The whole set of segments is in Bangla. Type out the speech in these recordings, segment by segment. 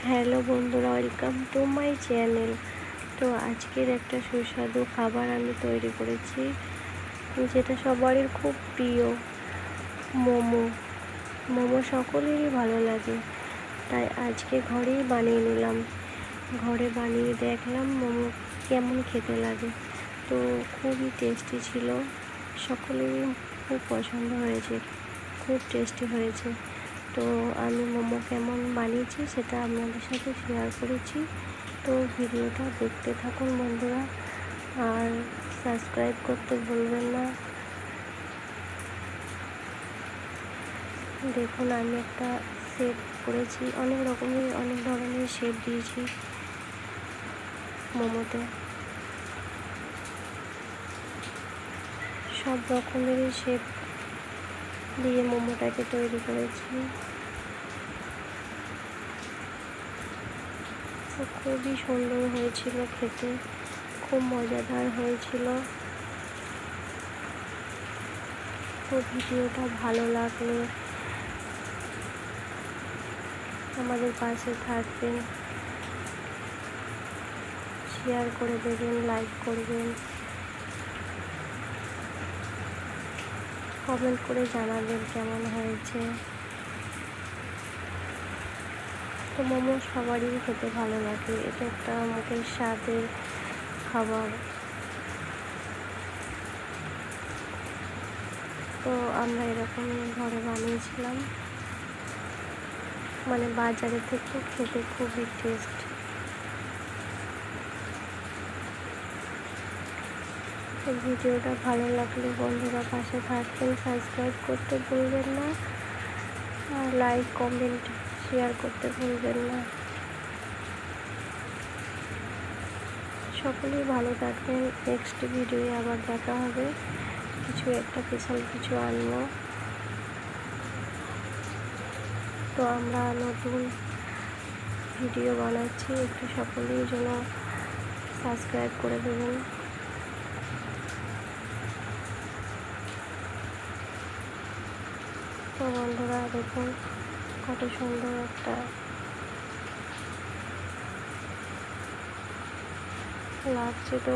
হ্যালো বন্ধুরা, ওয়েলকাম টু মাই চ্যানেল। তো আজকের একটা সুস্বাদু খাবার আমি তৈরি করেছি, যেটা সবারই খুব প্রিয়। মোমো। মোমো সকলেরই ভালো লাগে, তাই আজকে ঘরেই বানিয়ে নিলাম। ঘরে বানিয়ে দেখলাম মোমো কেমন খেতে লাগে। তো খুবই টেস্টি ছিল, সকলেরই খুব পছন্দ হয়েছে, খুব টেস্টি হয়েছে। তো আমি মোমো কেমন বানিয়েছি সেটা আপনাদের সাথে শেয়ার করেছি। তো ভিডিওটা দেখতে থাকুন বন্ধুরা, আর সাবস্ক্রাইব করতে ভুলবেন না। দেখুন, আমি একটা শেপ করেছি, অনেক ধরনের শেপ দিয়েছি মোমোতে। সব রকমেরই শেপ দিয়ে মোমোটাকে তৈরি করেছি। তো খুবই সুন্দর হয়েছিল খেতে, খুব মজাদার হয়েছিল। তো ভিডিওটা ভালো লাগলে আমাদের পাশে থাকবেন, শেয়ার করে দেবেন, লাইক করবেন, কমেন্ট করে জানাবেন কেমন হয়েছে। তো মোমো সবারই খেতে ভালো লাগে, এটা একটা মুখের স্বাদের খাবার। তো আমরা এরকম ঘরে বানিয়েছিলাম, মানে বাজারে থেকে খেতে খুবই টেস্ট। তো ভিডিওটা ভালো লাগলে বন্ধুরা পাশে থাকবেন, সাবস্ক্রাইব করতে ভুলবেন না, আর লাইক কমেন্ট শেয়ার করতে ভুলবেন না। সকলেই ভালো থাকবেন। নেক্সট ভিডিওয়ে আবার দেখা হবে, কিছু একটা স্পেশাল কিছু আনবো। তো আমরা নতুন ভিডিও বানাচ্ছি, একটু সকলেই যেন সাবস্ক্রাইব করে দেবেন। তো বন্ধুরা দেখুন কত সুন্দর একটা লাগছে। তো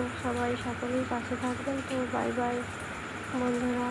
সকলেই পাশে থাকবেন। তো বাই বাই বন্ধুরা।